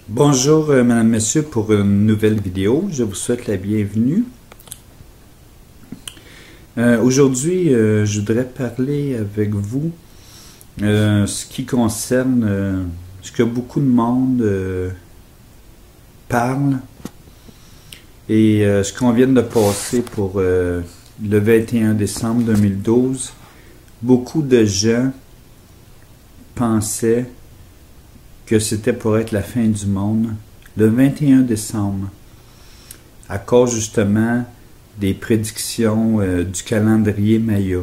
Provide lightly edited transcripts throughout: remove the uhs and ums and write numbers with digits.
Bonjour Madame, Monsieur pour une nouvelle vidéo. Je vous souhaite la bienvenue. Aujourd'hui, je voudrais parler avec vous ce qui concerne ce que beaucoup de monde parle et ce qu'on vient de passer pour le 21 décembre 2012. Beaucoup de gens pensaient que c'était pour être la fin du monde le 21 décembre, à cause justement des prédictions du calendrier Maya.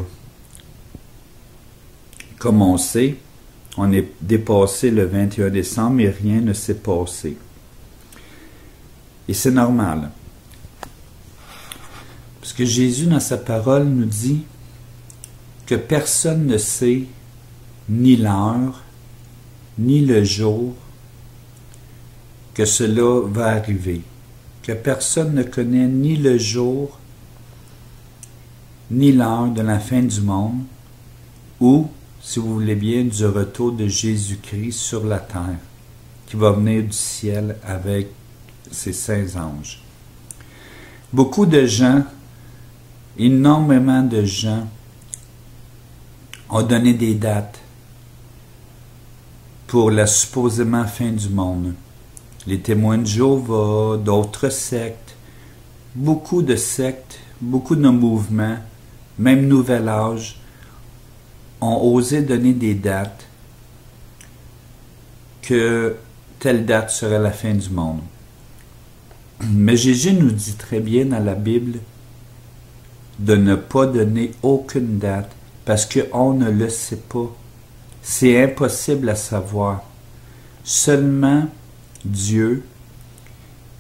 Comme on sait, on est dépassé le 21 décembre et rien ne s'est passé. Et c'est normal. Parce que Jésus, dans sa parole, nous dit que personne ne sait ni l'heure, ni le jour que cela va arriver, que personne ne connaît ni le jour, ni l'heure de la fin du monde, ou, si vous voulez bien, du retour de Jésus-Christ sur la terre, qui va venir du ciel avec ses saints anges. Beaucoup de gens, énormément de gens, ont donné des dates pour la supposément fin du monde. Les témoins de Jéhovah, d'autres sectes, beaucoup de sectes, beaucoup de mouvements, même Nouvel Âge, ont osé donner des dates que telle date serait la fin du monde. Mais Jésus nous dit très bien dans la Bible de ne pas donner aucune date parce qu'on ne le sait pas. C'est impossible à savoir. Seulement Dieu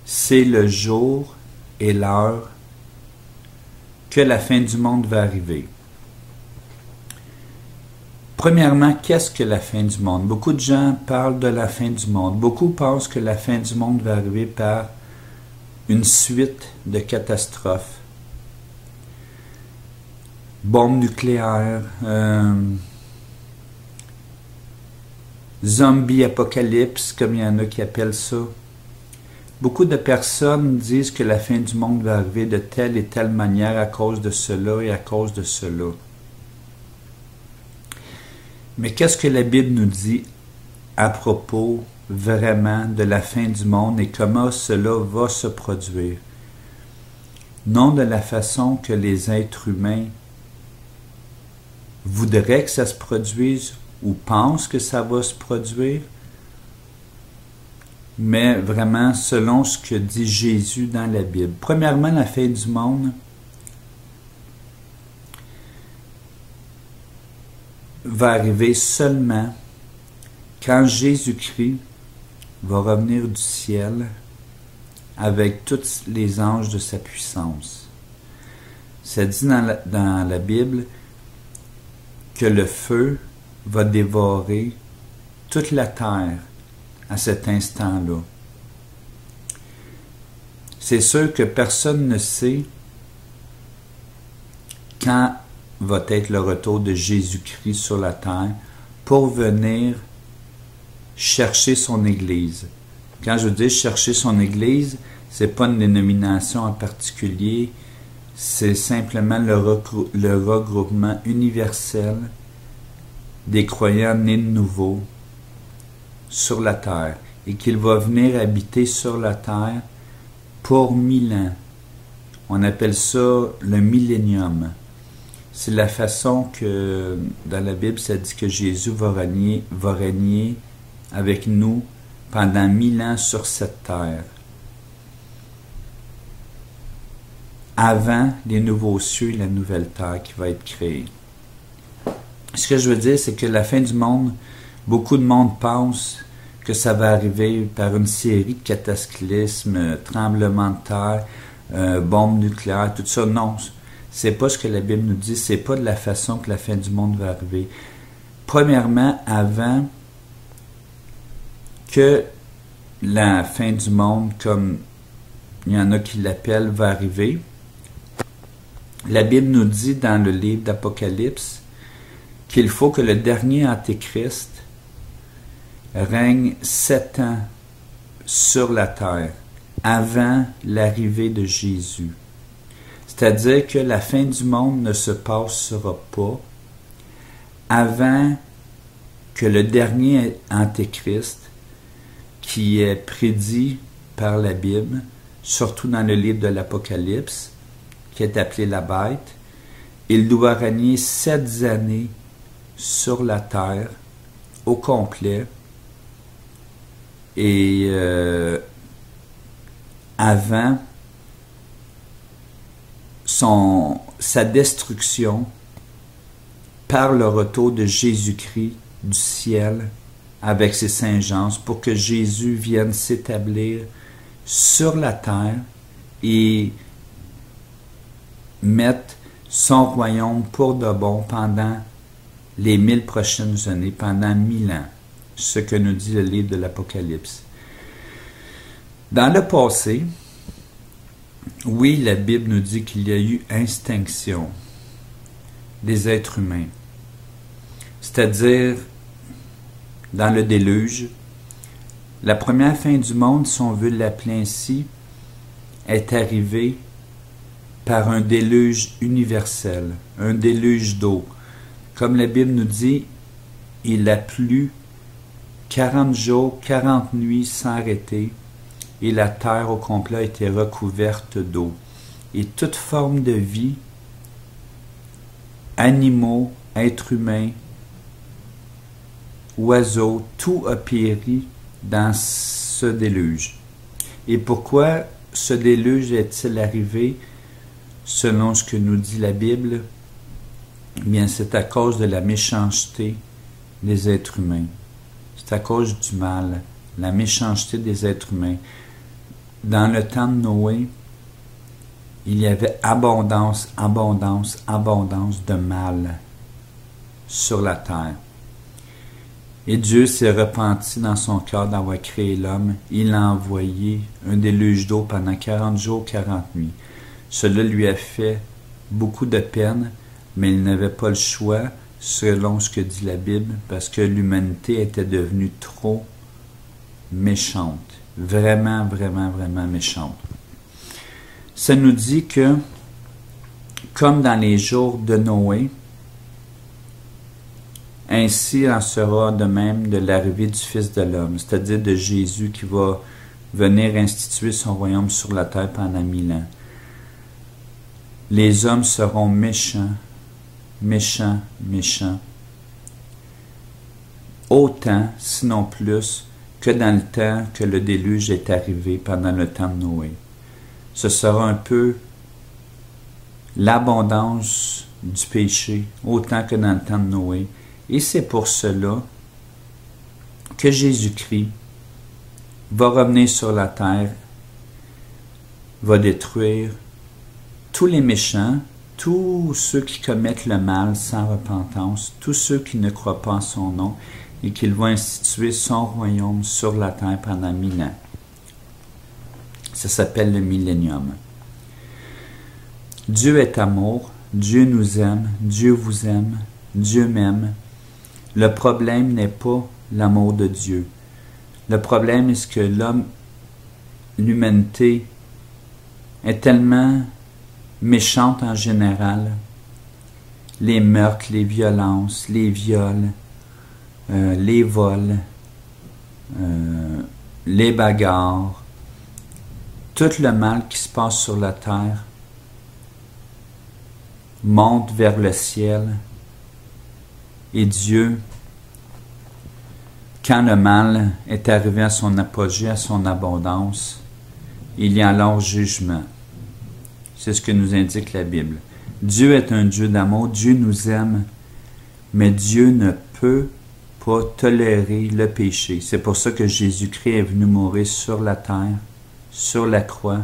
sait le jour et l'heure que la fin du monde va arriver. Premièrement, qu'est-ce que la fin du monde? Beaucoup de gens parlent de la fin du monde. Beaucoup pensent que la fin du monde va arriver par une suite de catastrophes. Bombes nucléaires, zombie apocalypse, comme il y en a qui appellent ça. Beaucoup de personnes disent que la fin du monde va arriver de telle et telle manière à cause de cela et à cause de cela. Mais qu'est-ce que la Bible nous dit à propos vraiment de la fin du monde et comment cela va se produire? Non de la façon que les êtres humains voudraient que ça se produise ou pensent que ça va se produire, mais vraiment selon ce que dit Jésus dans la Bible. Premièrement, la fin du monde va arriver seulement quand Jésus-Christ va revenir du ciel avec tous les anges de sa puissance. Ça dit dans la Bible que le feu va dévorer toute la terre à cet instant-là. C'est sûr que personne ne sait quand va être le retour de Jésus-Christ sur la terre pour venir chercher son Église. Quand je dis chercher son Église, c'est pas une dénomination en particulier, c'est simplement le regroupement universel des croyants nés de nouveau sur la terre et qu'il va venir habiter sur la terre pour 1000 ans. On appelle ça le millénium. C'est la façon que dans la Bible ça dit que Jésus va régner avec nous pendant 1000 ans sur cette terre. Avant les nouveaux cieux et la nouvelle terre qui va être créée. Ce que je veux dire, c'est que la fin du monde, beaucoup de monde pense que ça va arriver par une série de cataclysmes, tremblements de terre, bombes nucléaires, tout ça. Non, c'est pas ce que la Bible nous dit, c'est pas de la façon que la fin du monde va arriver. Premièrement, avant que la fin du monde, comme il y en a qui l'appellent, va arriver, la Bible nous dit dans le livre d'Apocalypse qu'il faut que le dernier Antéchrist règne 7 ans sur la terre avant l'arrivée de Jésus. C'est-à-dire que la fin du monde ne se passera pas avant que le dernier Antéchrist, qui est prédit par la Bible, surtout dans le livre de l'Apocalypse, qui est appelé la bête, il doit régner 7 années sur la terre au complet et avant sa destruction par le retour de Jésus-Christ du ciel avec ses saints anges pour que Jésus vienne s'établir sur la terre et mette son royaume pour de bon pendant les 1000 prochaines années, pendant 1000 ans, ce que nous dit le livre de l'Apocalypse. Dans le passé, oui, la Bible nous dit qu'il y a eu extinction des êtres humains. C'est-à-dire, dans le déluge, la première fin du monde, si on veut l'appeler ainsi, est arrivée par un déluge universel, un déluge d'eau. Comme la Bible nous dit, il a plu 40 jours, 40 nuits sans arrêter, et la terre au complet a été recouverte d'eau. Et toute forme de vie, animaux, êtres humains, oiseaux, tout a péri dans ce déluge. Et pourquoi ce déluge est-il arrivé selon ce que nous dit la Bible? Eh bien, c'est à cause de la méchanceté des êtres humains. C'est à cause du mal, la méchanceté des êtres humains. Dans le temps de Noé, il y avait abondance, abondance, abondance de mal sur la terre. Et Dieu s'est repenti dans son cœur d'avoir créé l'homme. Il a envoyé un déluge d'eau pendant 40 jours, 40 nuits. Cela lui a fait beaucoup de peine, mais il n'avait pas le choix, selon ce que dit la Bible, parce que l'humanité était devenue trop méchante. Vraiment, vraiment, vraiment méchante. Ça nous dit que, comme dans les jours de Noé, ainsi en sera de même de l'arrivée du Fils de l'homme, c'est-à-dire de Jésus qui va venir instituer son royaume sur la terre pendant 1000 ans. Les hommes seront méchants, méchants, méchants, autant, sinon plus, que dans le temps que le déluge est arrivé pendant le temps de Noé. Ce sera un peu l'abondance du péché, autant que dans le temps de Noé. Et c'est pour cela que Jésus-Christ va revenir sur la terre, va détruire tous les méchants, tous ceux qui commettent le mal sans repentance, tous ceux qui ne croient pas en son nom, et qu'il va instituer son royaume sur la terre pendant 1000 ans. Ça s'appelle le millénium. Dieu est amour, Dieu nous aime, Dieu vous aime, Dieu m'aime. Le problème n'est pas l'amour de Dieu. Le problème est que l'humanité est tellement méchante en général. Les meurtres, les violences, les viols, les vols, les bagarres, tout le mal qui se passe sur la terre monte vers le ciel. Et Dieu, quand le mal est arrivé à son apogée, à son abondance, il y a alors jugement. C'est ce que nous indique la Bible. Dieu est un Dieu d'amour, Dieu nous aime, mais Dieu ne peut pas tolérer le péché. C'est pour ça que Jésus-Christ est venu mourir sur la terre, sur la croix,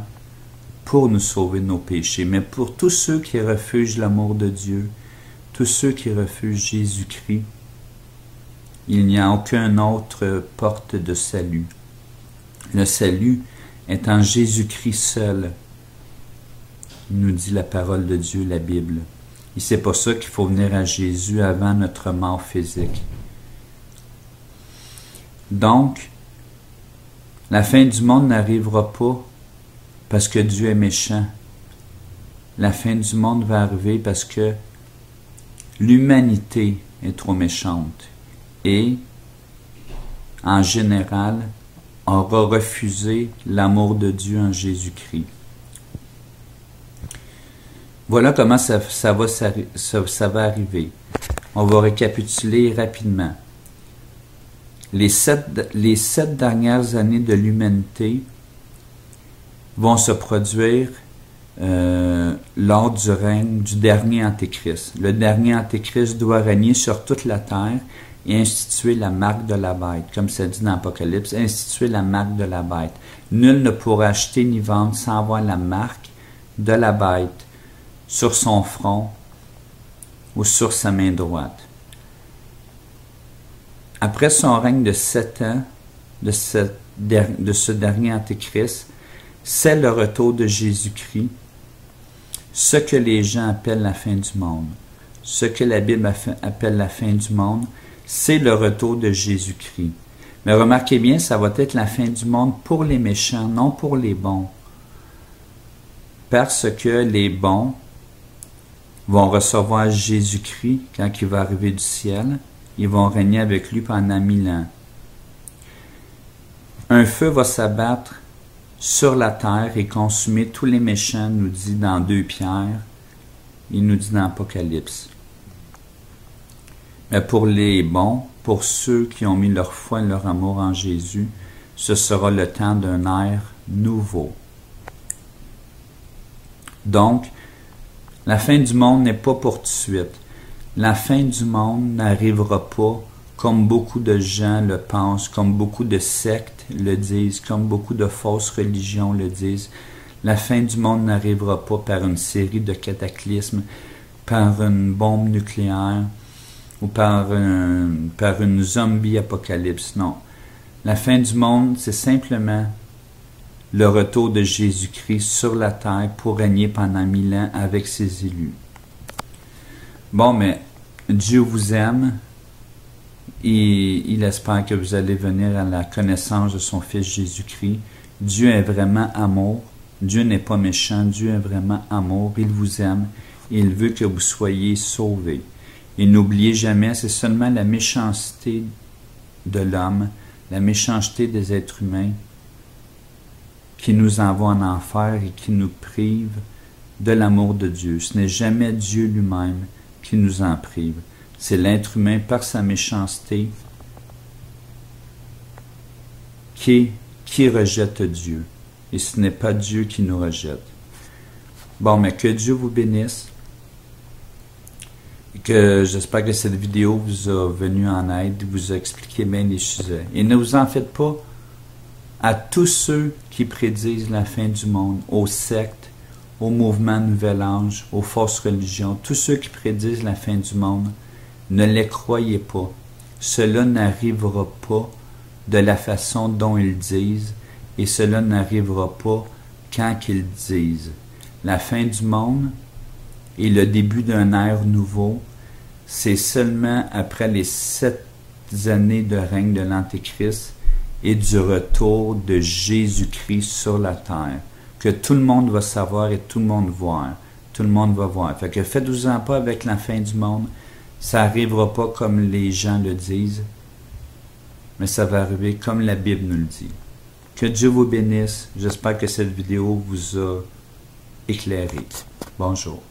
pour nous sauver de nos péchés. Mais pour tous ceux qui refusent l'amour de Dieu, tous ceux qui refusent Jésus-Christ, il n'y a aucune autre porte de salut. Le salut est en Jésus-Christ seul, nous dit la parole de Dieu, la Bible. Et c'est pour ça qu'il faut venir à Jésus avant notre mort physique. Donc, La fin du monde n'arrivera pas parce que Dieu est méchant. La fin du monde va arriver parce que l'humanité est trop méchante et, en général, aura refusé l'amour de Dieu en Jésus-Christ. Voilà comment ça va arriver. On va récapituler rapidement. Les sept dernières années de l'humanité vont se produire lors du règne du dernier Antéchrist. Le dernier Antéchrist doit régner sur toute la terre et instituer la marque de la bête, comme ça dit dans l'Apocalypse, instituer la marque de la bête. Nul ne pourra acheter ni vendre sans avoir la marque de la bête sur son front ou sur sa main droite. Après son règne de 7 ans, de ce dernier Antéchrist, c'est le retour de Jésus-Christ, ce que les gens appellent la fin du monde. Ce que la Bible appelle la fin du monde, c'est le retour de Jésus-Christ. Mais remarquez bien, ça va être la fin du monde pour les méchants, non pour les bons. Parce que les bons vont recevoir Jésus-Christ quand il va arriver du ciel. Ils vont régner avec lui pendant 1000 ans. Un feu va s'abattre sur la terre et consumer tous les méchants, nous dit dans 2 Pierre, il nous dit dans l'Apocalypse. Mais pour les bons, pour ceux qui ont mis leur foi et leur amour en Jésus, ce sera le temps d'un ère nouveau. Donc, la fin du monde n'est pas pour tout de suite. La fin du monde n'arrivera pas comme beaucoup de gens le pensent, comme beaucoup de sectes le disent, comme beaucoup de fausses religions le disent. La fin du monde n'arrivera pas par une série de cataclysmes, par une bombe nucléaire ou par une zombie apocalypse. Non. La fin du monde, c'est simplement le retour de Jésus-Christ sur la terre pour régner pendant 1000 ans avec ses élus. Bon, mais Dieu vous aime et il espère que vous allez venir à la connaissance de son Fils Jésus-Christ. Dieu est vraiment amour. Dieu n'est pas méchant. Dieu est vraiment amour. Il vous aime et il veut que vous soyez sauvés. Et n'oubliez jamais, c'est seulement la méchanceté de l'homme, la méchanceté des êtres humains qui nous envoie en enfer et qui nous prive de l'amour de Dieu. Ce n'est jamais Dieu lui-même qui nous en prive. C'est l'être humain par sa méchanceté qui rejette Dieu. Et ce n'est pas Dieu qui nous rejette. Bon, mais que Dieu vous bénisse. Que j'espère que cette vidéo vous a venu en aide, vous a expliqué bien les sujets. Et ne vous en faites pas à tous ceux qui prédisent la fin du monde, aux sectes, aux mouvements Nouvel Âge, aux fausses religions, tous ceux qui prédisent la fin du monde, ne les croyez pas. Cela n'arrivera pas de la façon dont ils disent, et cela n'arrivera pas quand ils disent. La fin du monde et le début d'un ère nouveau, c'est seulement après les 7 années de règne de l'Antéchrist et du retour de Jésus-Christ sur la terre, que tout le monde va savoir et tout le monde voir. Tout le monde va voir. Fait que faites-vous-en pas avec la fin du monde. Ça n'arrivera pas comme les gens le disent, mais ça va arriver comme la Bible nous le dit. Que Dieu vous bénisse. J'espère que cette vidéo vous a éclairé. Bonjour.